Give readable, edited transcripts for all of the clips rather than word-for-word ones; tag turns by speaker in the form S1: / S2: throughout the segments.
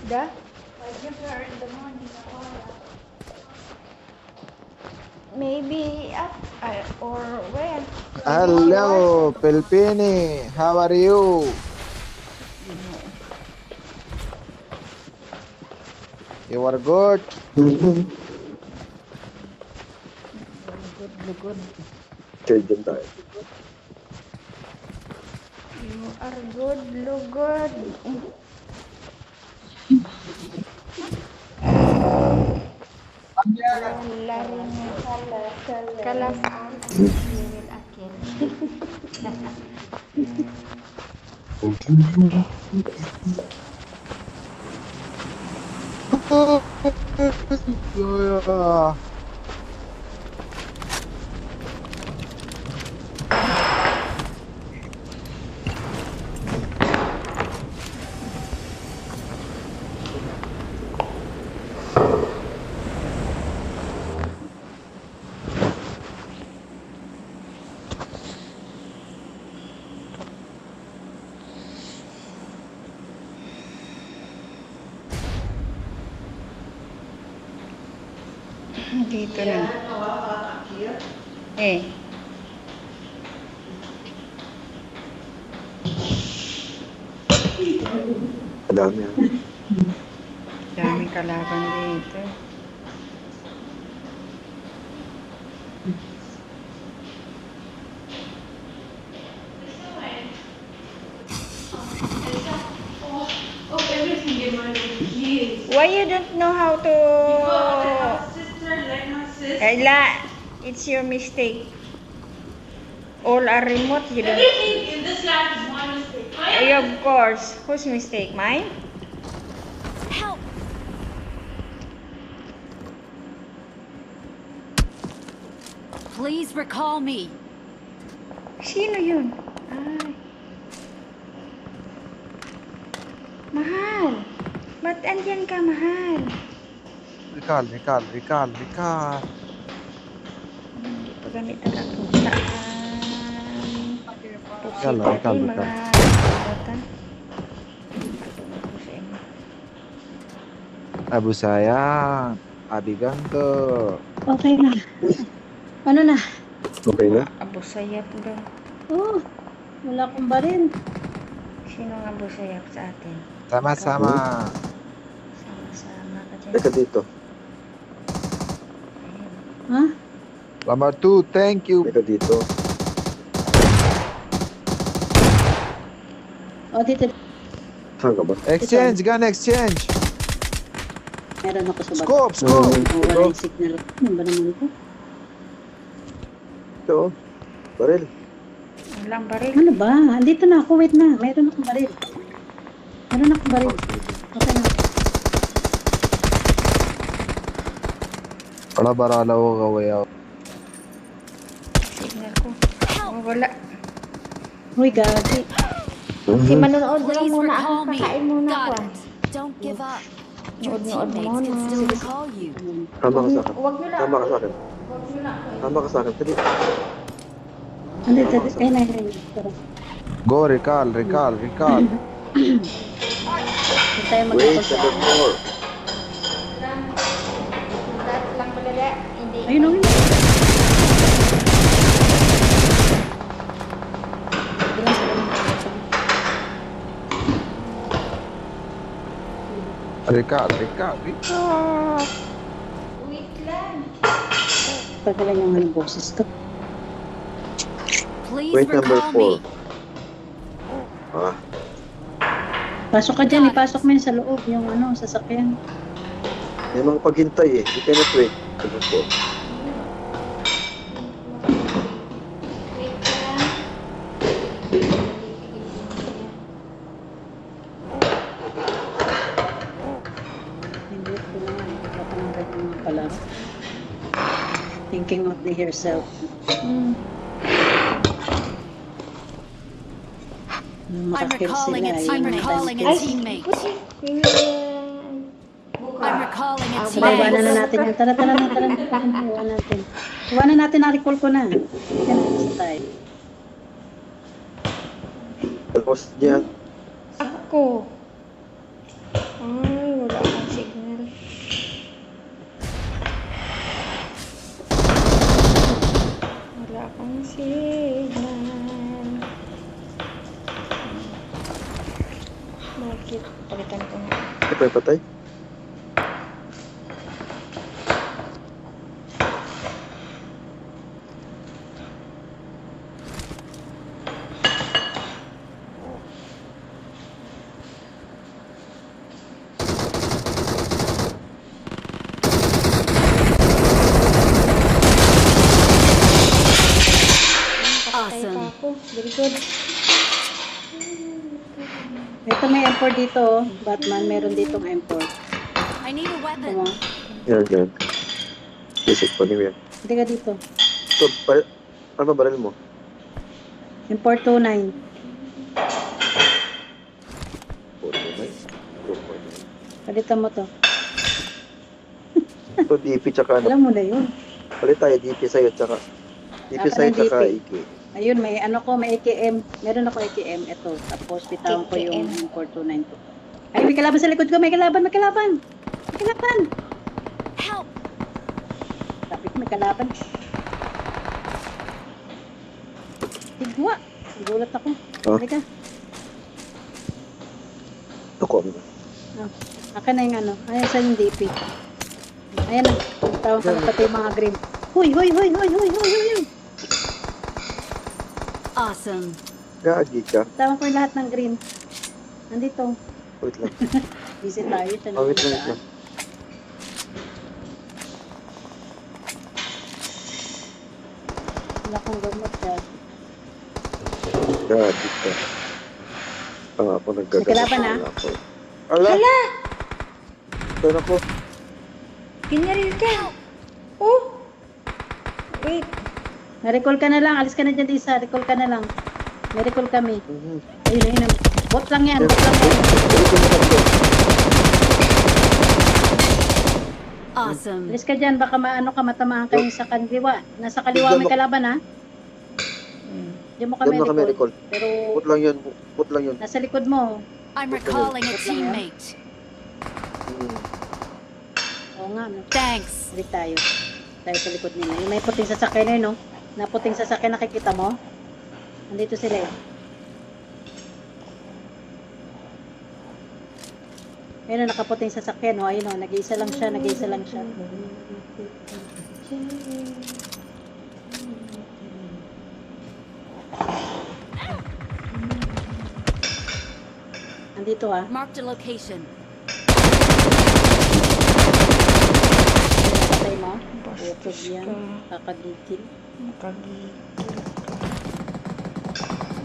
S1: Da?
S2: I give her in the morning.
S1: Maybe up or when?
S3: Hello, Pilpini. How are you? You are good?
S1: Lugod.
S4: Trade din tayo.
S1: You are good, lugod. Wala rin kalas Cyril Akil.
S3: Yeah.
S1: Dito na. Eh.
S4: Madami yan.
S1: Daming kalaban dito.
S2: Everything in my room, please.
S1: Why you don't know how to...
S2: Sister, like my sister.
S1: Ayla, it's your mistake. All are remote, you don't...
S2: Everything in this life is my mistake.
S1: Of course. Whose mistake? Mine?
S5: Help! Please recall me.
S1: Sino yun? Ay. Mahal. Ba't andyan ka, mahal?
S3: Recall.
S1: Hindi pa gamit ang kakutaan.
S3: Recall.
S1: Mga kakutaan.
S3: Abu sayang. Abi ganto.
S6: Okay na. Ano na?
S4: Okay na?
S1: Abu Sayyaf daw.
S6: Oh, wala akong baril.
S1: Sino ang Abu Sayyaf sa atin?
S3: Sama-sama.
S1: Sama-sama ka dyan.
S4: Teka dito.
S6: Ha?
S3: Number 2, thank you.
S4: Teka dito.
S6: O, dito.
S4: Saan ka ba?
S3: Exchange, gun exchange.
S6: Meron ako sa baba.
S3: Scope.
S6: Oh, wala yung signal. Ano ba naman ito?
S4: Ito. Baril.
S1: Walang baril.
S6: Ano ba? Andito na ako. Wait na. Meron akong baril. Okay na.
S3: Bada barala ho gawaya.
S1: Signal ko. Oh, wala.
S6: Uy, gagi.
S1: Si manonood na lang
S5: Please
S1: muna ako.
S5: recall me.
S1: Kakain muna ako.
S5: Got it. Don't give up. Your
S1: Nood-nood
S5: teammates can
S1: muna.
S5: still recall you.
S4: Tama ka sa akin.
S1: Huwag nyo lang.
S4: Tama ka sa akin. Tama ka sa akin. Dali.
S6: Andito. Ay, na. Tara.
S3: Go recall.
S6: Hindi tayo
S4: Wait,
S6: magkakos sa
S4: number 4.
S1: Sulat lang malala. Hindi.
S6: Ayun o.
S3: Recall.
S1: Wait lang.
S6: Pagalan yung ano boses ko.
S5: Please
S4: Wait, number
S5: recall
S4: 4.
S5: me.
S4: Ah,
S6: Pasok ka dyan. Ipasok mo yun sa loob. Yung ano, sasakyan.
S4: may mga paghintay eh. You cannot wait. Number 4.
S1: Wait lang.
S6: Hindi ko na nga. Kapanagat yung mga palaro. Thinking of the yourself.
S5: I'm recalling a teammate. I'm recalling a
S6: Iwanan na
S5: teammate.
S6: natin yan. Tara. Iwanan natin. Iwanan natin, na-recall ko na. Yan, basta tayo.
S4: Tapos dyan.
S1: Ako. Ay, ang signal. Bakit? Palitan ko na.
S4: Ito yung patay.
S1: Patay pa
S5: Awesome.
S1: ako. Very good.
S6: Ito may M4 dito, oh. Batman, meron ditong M4.
S5: I need a
S6: Ito
S5: weapon.
S6: mo.
S4: Yan. Basic pa niyo yan.
S6: Hindi ka dito.
S4: Ito, ano baril mo?
S6: M4 29. Palitan mo to.
S4: Ito, DP tsaka ano.
S6: Alam mo na yun.
S4: Palit tayo, DP sa'yo tsaka. DP
S6: Saka
S4: sa'yo
S6: ng
S4: tsaka
S6: DP.
S4: AK.
S6: Ayun, may ano ko, may AKM. Meron ako AKM. Ito. Tapos bitawan ko yung
S1: AKM.
S6: M4 29 ko. Ay, may kalaban sa likod ko. May kalaban. May kalaban.
S5: Help!
S6: Sabi ko, may kalaban. Tigwa. Nagulat ako.
S4: Oh.
S6: Halika.
S4: Ito ko.
S6: Akin na yung ano. Ayan sa yung DP. Ayan na. Tawag ko na pati yung mga green. Huy!
S5: Awesome.
S4: Gagi ka.
S6: Tawag ko yung lahat ng green. Nandito.
S4: Wait lang.
S6: Busy tayo. Tanong
S4: Oh, wait lang.
S6: Wala kong gamot ka.
S4: Gagi ka. Ako naggagamit.
S6: May kalaban, ah?
S4: Ako. Ala!
S1: Hala!
S4: Ito na ko.
S1: Ginaril ka. Oh! Wait.
S6: Na-recall ka na lang. Alis ka na dyan, Isa. Recall ka na lang. May recall kami.
S4: Mhm.
S6: Ayun. Bot lang yan. Bot lang yan.
S5: Awesome.
S6: Alis ka dyan. Baka matamaan kayo sa kaliwa. Nasa kaliwa may kalaban, ha? Diyan mo kami
S4: Diyan mo kami
S6: recall.
S4: recall.
S6: Pero
S4: Put lang yun. Put lang yun.
S6: nasa likod mo.
S5: I'm recalling a teammate.
S4: Mhm.
S6: Oo nga, no?
S5: Thanks.
S6: Balik tayo. Tayo sa likod nila. Yung may puting sasakyan na yun, no? Na puting sasakyan, nakikita mo? Nandito sila eh. Ayun, nakaputing sasakyan, no? Ayun, no? Nag-iisa lang siya. Nandito, ah.
S5: Marked a location.
S6: Napatay mo?
S1: Bastos
S6: Bukod yan.
S1: ka.
S6: Kakagigil.
S1: Nakagigil ka.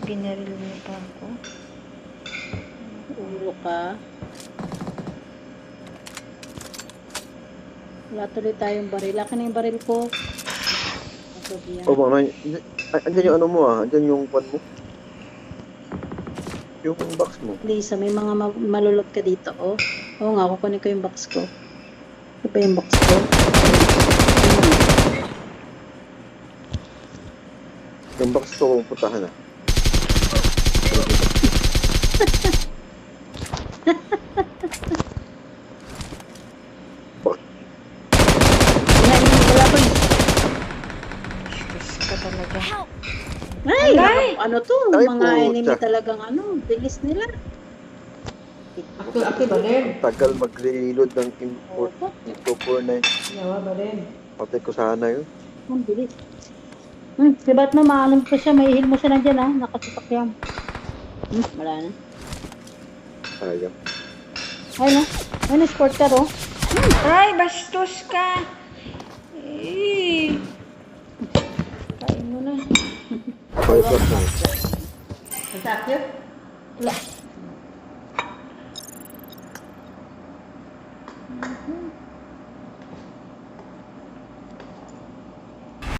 S1: Ginaril mo pa ako.
S6: Ulo ka. Wala tuloy tayong baril. Akin na yung baril ko. Bukod yan.
S4: Oh, baka andyan yung ano mo ah. Andyan yung pan mo. Yung box mo.
S6: Lisa, may mga malulot ka dito, oh. Oo nga, kukunin ko yung box ko. Ito pa yung box ko.
S4: Yung box ko putahan ah.
S6: Ayan, yung kalaban.
S1: Bastos ka talaga.
S5: Help!
S6: Ay,
S1: Ay!
S6: ano to?
S4: Ay,
S6: Mga
S4: puta.
S6: enemy talagang ano, bilis nila.
S4: Tagal mag-reload ng
S6: Opo,
S4: Info 49. Patay ko sana yun.
S6: ang bilis. Si Batman, maalam ko siya, may heal mo siya nandyan, ha? Nakasipak yan. Wala na.
S4: Sayang.
S6: Ay, no? Ay, sport car, oh.
S1: Ay, bastos ka. Eh.
S6: Kain mo na.
S4: Five plus na.
S6: Wala.